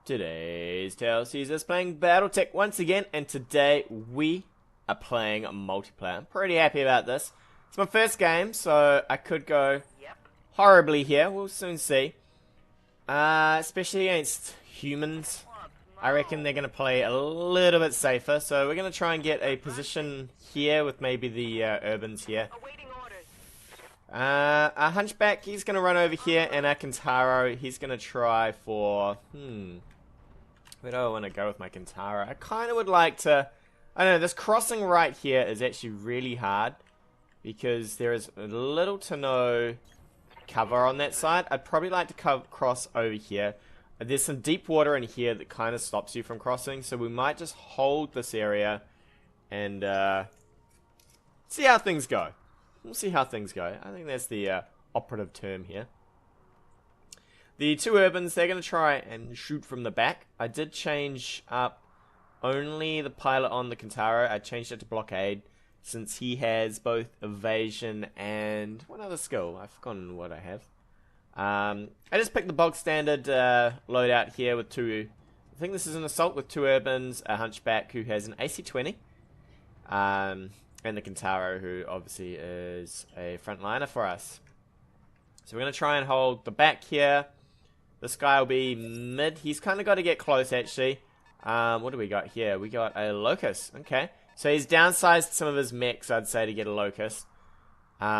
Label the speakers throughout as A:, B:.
A: Today's Tale sees us playing BattleTech once again, and today we are playing multiplayer. I'm pretty happy about this. It's my first game, so I could go horribly here. We'll soon see. Especially against humans. I reckon they're going to play a little bit safer, so we're going to try and get a position here with maybe the Urbans here. Our Hunchback, he's going to run over here, and our Kintaro, he's going to try for... Where do I want to go with my Kintaro? I kind of would like to... I don't know, this crossing right here is actually really hard, because there is little to no cover on that side. I'd probably like to cross over here. There's some deep water in here that kind of stops you from crossing, so we might just hold this area and see how things go. We'll see how things go. I think that's the operative term here. The two Urbans, they're going to try and shoot from the back. I did change up only the pilot on the Kintaro. I changed it to blockade, since he has both evasion and one other skill. I've forgotten what I have. I just picked the bog standard loadout here with two. I think this is an assault with two Urbans, a Hunchback who has an AC-20, and the Kintaro, who obviously is a frontliner for us. So we're going to try and hold the back here. This guy will be mid. He's kind of got to get close, actually. What do we got here? We got a Locust. Okay. So he's downsized some of his mechs, I'd say, to get a Locust.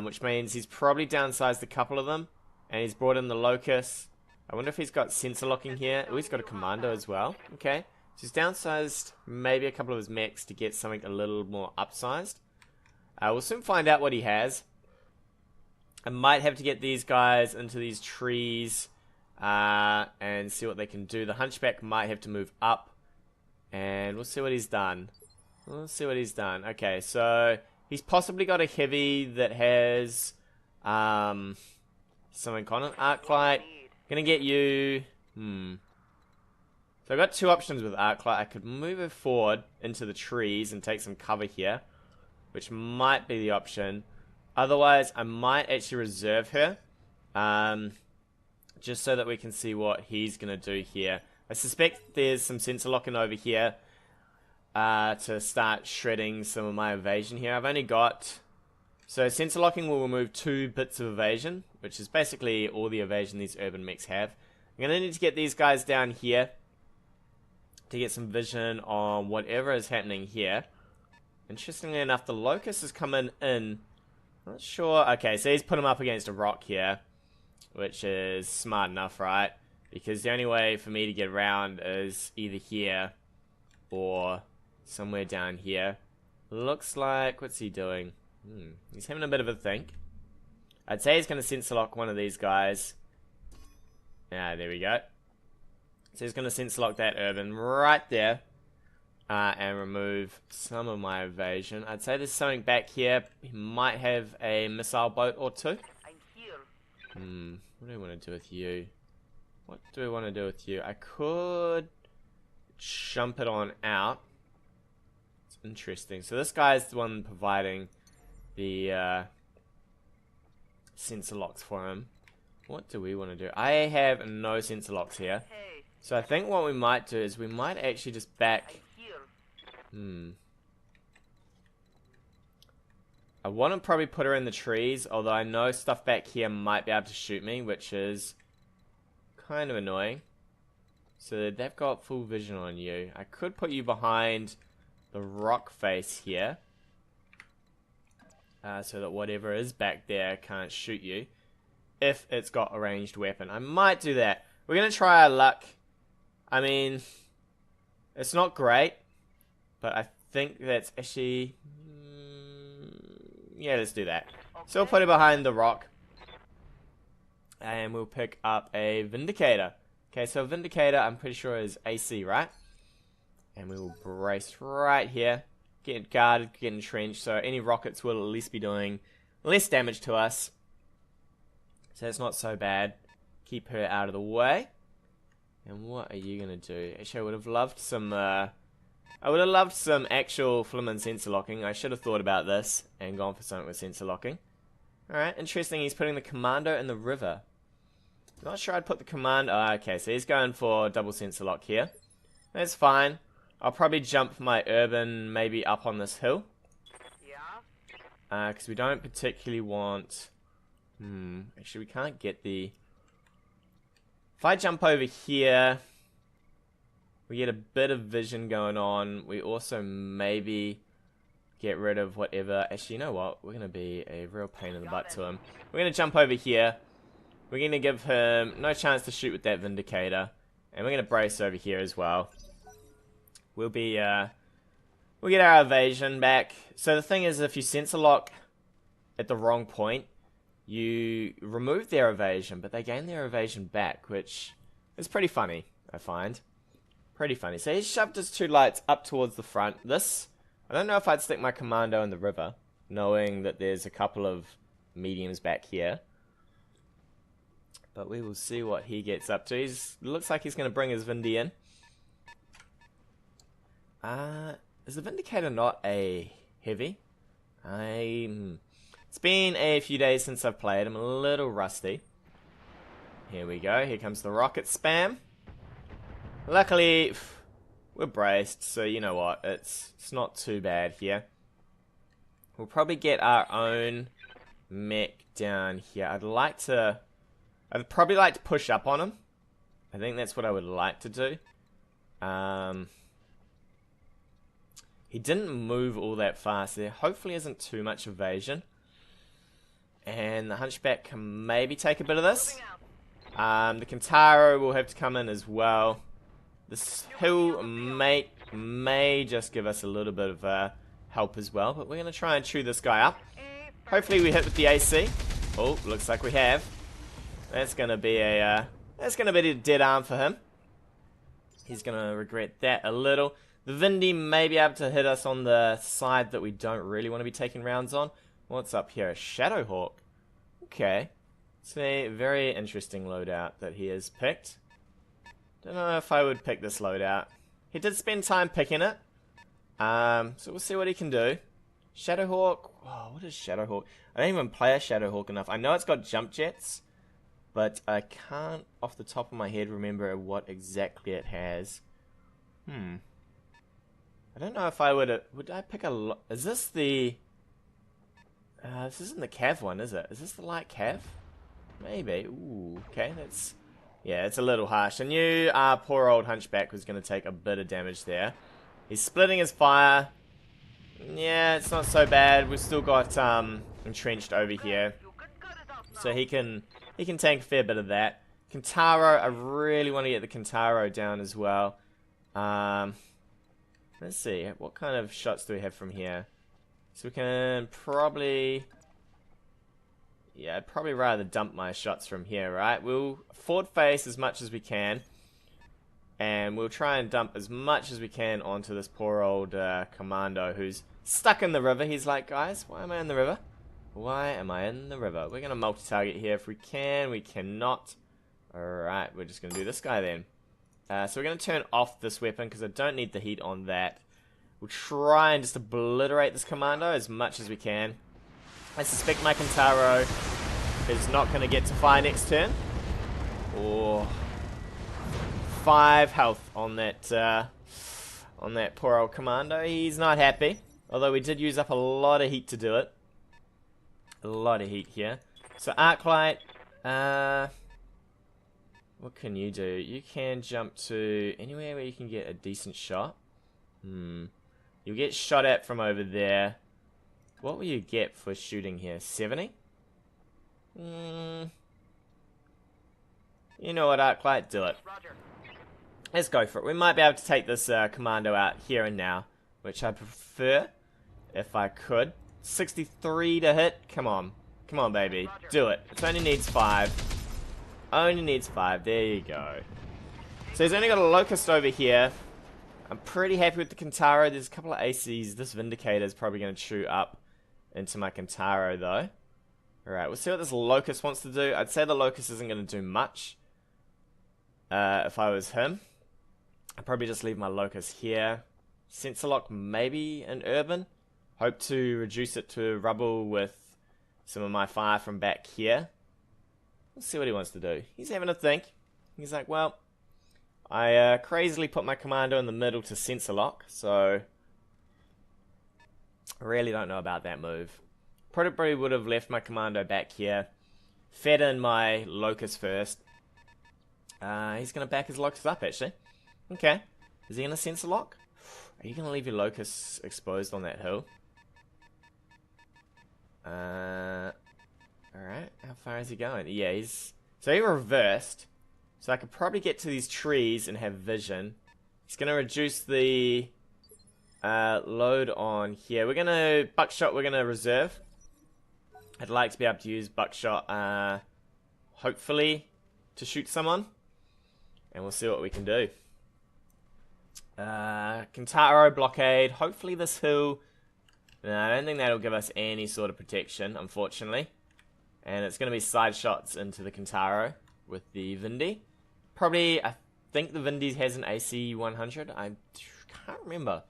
A: Which means he's probably downsized a couple of them. And he's brought in the Locust. I wonder if he's got sensor locking here. Oh, he's got a Commando as well. Okay. So he's downsized maybe a couple of his mechs to get something a little more upsized. We'll soon find out what he has. I might have to get these guys into these trees and see what they can do. The Hunchback might have to move up, and we'll see what he's done. We'll see what he's done. Okay, so he's possibly got a heavy that has something on it. Arclight, gonna get you. So I've got two options with Arclight. I could move her forward into the trees and take some cover here, which might be the option. Otherwise, I might actually reserve her, just so that we can see what he's going to do here. I suspect there's some sensor locking over here to start shredding some of my evasion here. I've only got... So sensor locking will remove 2 bits of evasion, which is basically all the evasion these UrbanMechs have. I'm going to need to get these guys down here to get some vision on whatever is happening here. Interestingly enough, the Locust is coming in. Not sure. Okay, so he's put him up against a rock here, which is smart enough, right? Because the only way for me to get around is either here or somewhere down here. Looks like... What's he doing? He's having a bit of a think. I'd say he's going to sensor lock one of these guys. Ah, there we go. So he's going to sensor lock that Urban right there. And remove some of my evasion. I'd say there's something back here. He might have a missile boat or two. What do I want to do with you? What do I want to do with you? I could jump it on out. It's interesting. So this guy's the one providing the sensor locks for him. What do we want to do? I have no sensor locks here. So I think what we might do is we might actually just back... I want to probably put her in the trees, although I know stuff back here might be able to shoot me, which is kind of annoying. So they've got full vision on you. I could put you behind the rock face here, so that whatever is back there can't shoot you, if it's got a ranged weapon. I might do that. We're going to try our luck. I mean, it's not great, but I think that's actually... yeah, let's do that. Okay. So we'll put it behind the rock. And we'll pick up a Vindicator. Okay, so Vindicator, I'm pretty sure is AC, right? And we will brace right here. Get guarded, get entrenched, so any rockets will at least be doing less damage to us. So that's not so bad. Keep her out of the way. And what are you going to do? Actually, I would have loved some... I would have loved some actual Flimin sensor locking. I should have thought about this and gone for something with sensor locking. Alright, interesting. He's putting the Commando in the river. Not sure I'd put the command. Oh, okay, so he's going for double sensor lock here. That's fine. I'll probably jump my urban maybe up on this hill. Yeah. Because we don't particularly want... Actually, we can't get the... If I jump over here, we get a bit of vision going on. We also maybe get rid of whatever... Actually, you know what? We're going to be a real pain in the butt to him. We're going to jump over here. We're going to give him no chance to shoot with that Vindicator. And we're going to brace over here as well. We'll be, we'll get our evasion back. So the thing is, if you sensor lock at the wrong point, you remove their evasion, but they gain their evasion back, which is pretty funny, I find. Pretty funny. So he's shoved his two lights up towards the front. This, I don't know if I'd stick my commando in the river, knowing that there's a couple of mediums back here. But we will see what he gets up to. Looks like he's going to bring his Vindy in. Is the Vindicator not a heavy? It's been a few days since I've played. I'm a little rusty. Here we go. Here comes the rocket spam. Luckily, we're braced, so you know what? It's not too bad here. We'll probably get our own mech down here. I'd probably like to push up on him. I think that's what I would like to do. He didn't move all that fast. There hopefully isn't too much evasion. And the Hunchback can maybe take a bit of this. The Kintaro will have to come in as well. This hill may just give us a little bit of help as well. But we're going to try and chew this guy up. Hopefully we hit with the AC. Oh, looks like we have. That's going to be a dead arm for him. He's going to regret that a little. The Vindy may be able to hit us on the side that we don't really want to be taking rounds on. What's up here? A Shadowhawk. Okay. It's a very interesting loadout that he has picked. Don't know if I would pick this loadout. He did spend time picking it. So we'll see what he can do. Shadowhawk. Oh, what is Shadowhawk? I don't even play a Shadowhawk enough. I know it's got jump jets, but I can't off the top of my head remember what exactly it has. I don't know if I would I pick a... Is this the... this isn't the Cav one, is it? Is this the light Cav? Maybe. Ooh, okay, that's... Yeah, it's a little harsh. I knew our poor old Hunchback was going to take a bit of damage there. He's splitting his fire. Yeah, it's not so bad. We've still got entrenched over here. So he can tank a fair bit of that. Kintaro, I really want to get the Kintaro down as well. Let's see, what kind of shots do we have from here? So we can probably... Yeah, I'd probably rather dump my shots from here, right? We'll forward face as much as we can. And we'll try and dump as much as we can onto this poor old commando who's stuck in the river. He's like, guys, why am I in the river? Why am I in the river? We're going to multi-target here if we can. We cannot. Alright, we're just going to do this guy then. So we're going to turn off this weapon because I don't need the heat on that. We'll try and just obliterate this commando as much as we can. I suspect my Kintaro is not going to get to fire next turn. Or 5 health on that poor old commando. He's not happy. Although we did use up a lot of heat to do it. A lot of heat here. So Arclight, what can you do? You can jump to anywhere where you can get a decent shot. You'll get shot at from over there. What will you get for shooting here? 70? You know what, Arclight? Do it. Let's go for it. We might be able to take this commando out here and now, which I prefer if I could. 63 to hit. Come on. Come on, baby. Do it. It only needs 5. Only needs 5. There you go. So he's only got a Locust over here. I'm pretty happy with the Kintaro. There's a couple of ACs. This Vindicator is probably going to chew up into my Kintaro, though. Alright, we'll see what this Locust wants to do. I'd say the Locust isn't going to do much. If I was him. I'd probably just leave my Locust here. Sensor lock, maybe an Urban. Hope to reduce it to rubble with some of my fire from back here. Let's see what he wants to do. He's having a think. He's like, well, I crazily put my commando in the middle to sensor lock, so I really don't know about that move. Probably would have left my commando back here, fed in my locust first. He's going to back his locust up, actually. Okay. Is he going to sensor lock? Are you going to leave your locusts exposed on that hill? Alright. How far is he going? Yeah, he's... So he reversed. So I could probably get to these trees and have vision. He's going to reduce the load on here. We're going to... Buckshot we're going to reserve. I'd like to be able to use buckshot, hopefully, to shoot someone. And we'll see what we can do. Kintaro blockade. Hopefully this hill... No, I don't think that'll give us any sort of protection, unfortunately. And it's going to be side shots into the Kintaro with the Vindy. Probably, I think the Vindy has an AC 100. I can't remember.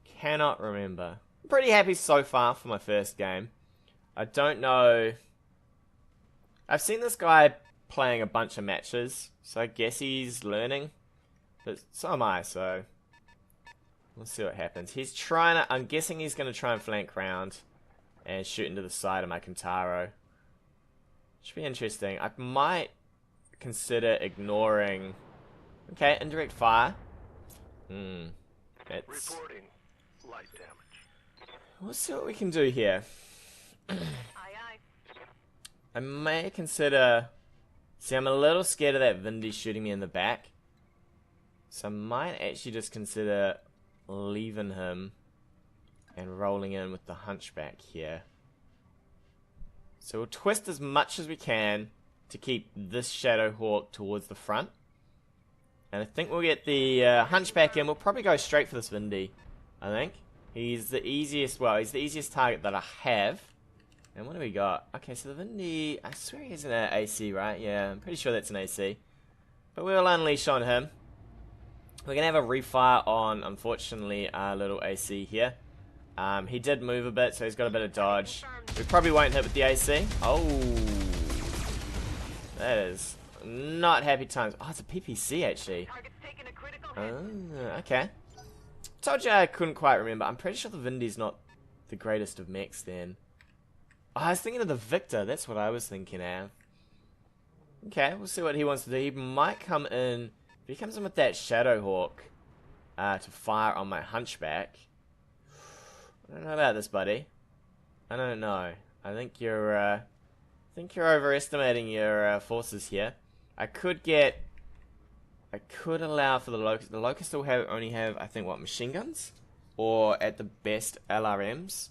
A: Cannot remember. I'm pretty happy so far for my first game. I don't know. I've seen this guy playing a bunch of matches, so I guess he's learning. But so am I, so we'll see what happens. He's trying to... I'm guessing he's going to try and flank round and shoot into the side of my Kintaro. Should be interesting. I might consider ignoring... Okay, indirect fire. It's...
B: Reporting light damage.
A: We'll see what we can do here.
C: Aye, aye.
A: I may consider... See, I'm a little scared of that Vindy shooting me in the back. So I might actually just consider leaving him and rolling in with the Hunchback here. So we'll twist as much as we can to keep this Shadowhawk towards the front. And I think we'll get the Hunchback in. We'll probably go straight for this Vindy, I think. He's the easiest, well, he's the easiest target that I have. And what do we got? Okay, so the Vindy, I swear he's an AC, right? Yeah, I'm pretty sure that's an AC. But we'll unleash on him. We're going to have a refire on, unfortunately, our little AC here. He did move a bit, so he's got a bit of dodge. We probably won't hit with the AC. Oh. That is not happy times. Oh, it's a PPC, actually. Oh, okay. Told you I couldn't quite remember. I'm pretty sure the Vindy's not the greatest of mechs, then. Oh, I was thinking of the Victor. That's what I was thinking of. Okay, we'll see what he wants to do. He might come in... If he comes in with that Shadowhawk to fire on my Hunchback, I don't know about this, buddy. I don't know. I think you're overestimating your forces here. I could allow for the Locust. The Locust will only have, I think, what, machine guns, or at the best LRMs,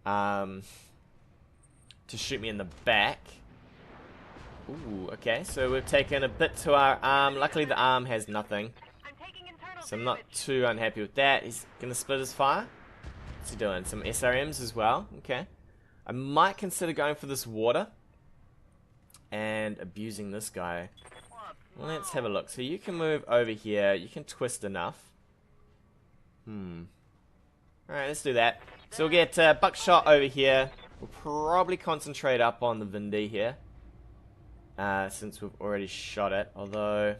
A: to shoot me in the back. Ooh, okay, so we've taken a bit to our arm. Luckily the arm has nothing, so I'm not too unhappy with that. He's gonna split his fire. What's he doing? Some SRMs as well. Okay. I might consider going for this water and abusing this guy. Well, let's have a look. So you can move over here. You can twist enough. Alright, let's do that. So we'll get buckshot over here. We'll probably concentrate up on the Vindy here. Since we've already shot it, although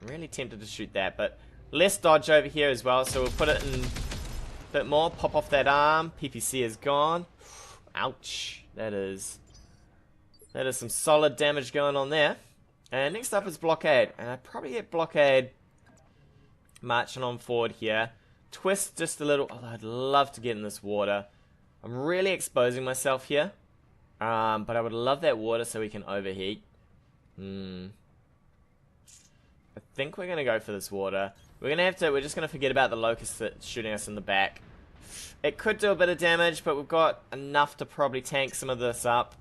A: I'm really tempted to shoot that, but less dodge over here as well, so we'll put it in a bit more, pop off that arm. PPC is gone. Ouch. That is some solid damage going on there. And next up is blockade, and I probably get blockade marching on forward here. Twist just a little, although I'd love to get in this water. I'm really exposing myself here, but I would love that water so we can overheat. I think we're gonna go for this water. We're just gonna forget about the locust that's shooting us in the back. It could do a bit of damage, but we've got enough to probably tank some of this up.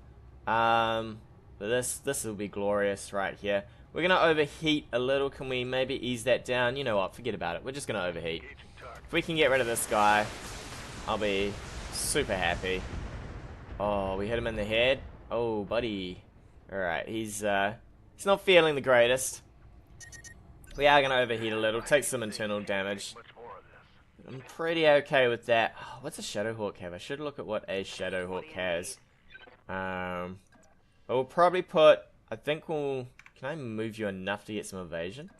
A: But this will be glorious right here. We're gonna overheat a little. Can we maybe ease that down? You know what? Forget about it. We're just gonna overheat. If we can get rid of this guy, I'll be super happy. Oh, we hit him in the head. Oh, buddy. Alright, he's not feeling the greatest. We are going to overheat a little, take some internal damage. I'm pretty okay with that. Oh, what's a Shadowhawk have? I should look at what a Shadowhawk has. But we'll probably put, I think we'll, can I move you enough to get some evasion?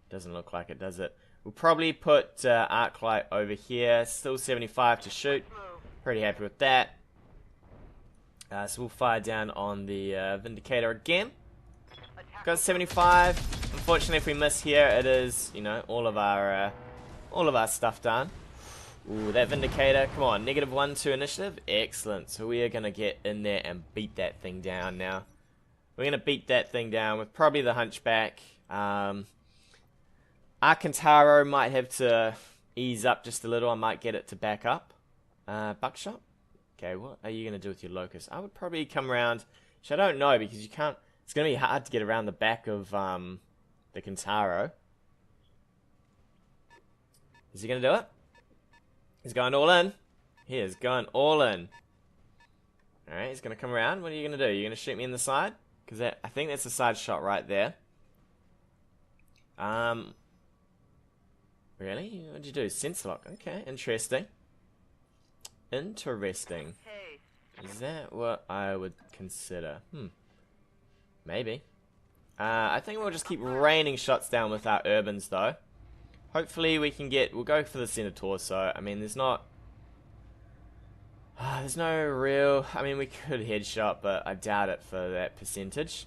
A: Doesn't look like it, does it? We'll probably put arc light over here. Still 75 to shoot. Pretty happy with that. So we'll fire down on the Vindicator again. Got 75. Unfortunately, if we miss here, it is, you know, all of our stuff done. Ooh, that Vindicator. Come on, -1 to initiative. Excellent. So we are gonna get in there and beat that thing down now. We're gonna beat that thing down with probably the Hunchback. Our Kintaro might have to ease up just a little. I might get it to back up. Buckshot. Okay, what are you gonna do with your Locust? I would probably come around. Which I don't know because you can't. It's gonna be hard to get around the back of the Kintaro. Is he gonna do it? He's going all in. He is going all in. Alright, he's gonna come around. What are you gonna do? You're gonna shoot me in the side? Because I think that's a side shot right there. Really? What'd you do? Sense lock. Okay, interesting. Interesting. Is that what I would consider? Maybe. I think we'll just keep raining shots down with our urbans though. Hopefully we can get, we'll go for the center torso. I mean, there's no real, I mean, we could headshot, but I doubt it for that percentage.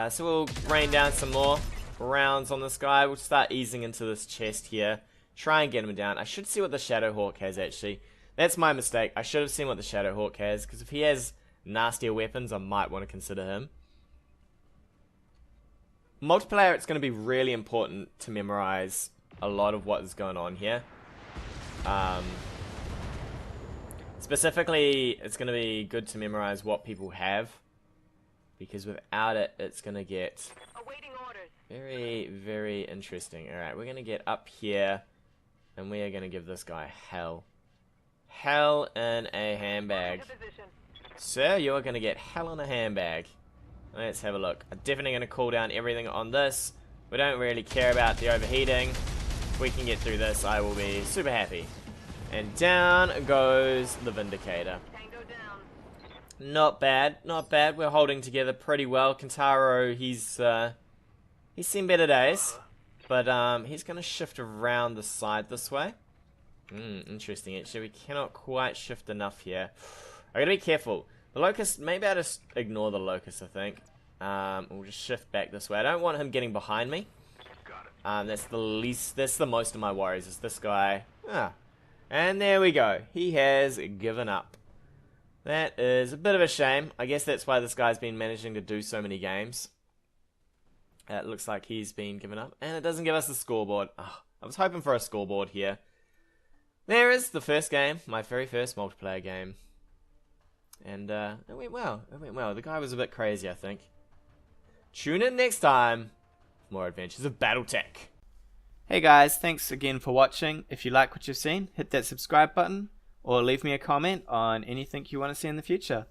A: So we'll rain down some more rounds on this guy. We'll start easing into this chest here. Try and get him down. I should see what the Shadowhawk has actually. That's my mistake. I should have seen what the Shadowhawk has, because if he has nastier weapons, I might want to consider him. Multiplayer, it's going to be really important to memorize a lot of what is going on here. Specifically, it's going to be good to memorize what people have, because without it, it's going to get very, very interesting. Alright, we're going to get up here, and we are going to give this guy hell. Hell in a handbag. Sir, you're going to get hell in a handbag. Let's have a look. I'm definitely going to cool down everything on this. We don't really care about the overheating. If we can get through this, I will be super happy. And down goes the Vindicator. Not bad, not bad. We're holding together pretty well. Kintaro, he's seen better days. But he's going to shift around the side this way. Interesting. Actually, we cannot quite shift enough here. I gotta be careful. The Locust, maybe I'll just ignore the Locust, I think. We'll just shift back this way. I don't want him getting behind me. That's the most of my worries, is this guy. And there we go. He has given up. That is a bit of a shame. I guess that's why this guy's been managing to do so many games. It looks like he's been given up. And it doesn't give us a scoreboard. I was hoping for a scoreboard here. There is the first game. My very first multiplayer game. And it went well. It went well. The guy was a bit crazy, I think. Tune in next time for more adventures of BattleTech. Hey guys, thanks again for watching. If you like what you've seen, hit that subscribe button or leave me a comment on anything you want to see in the future.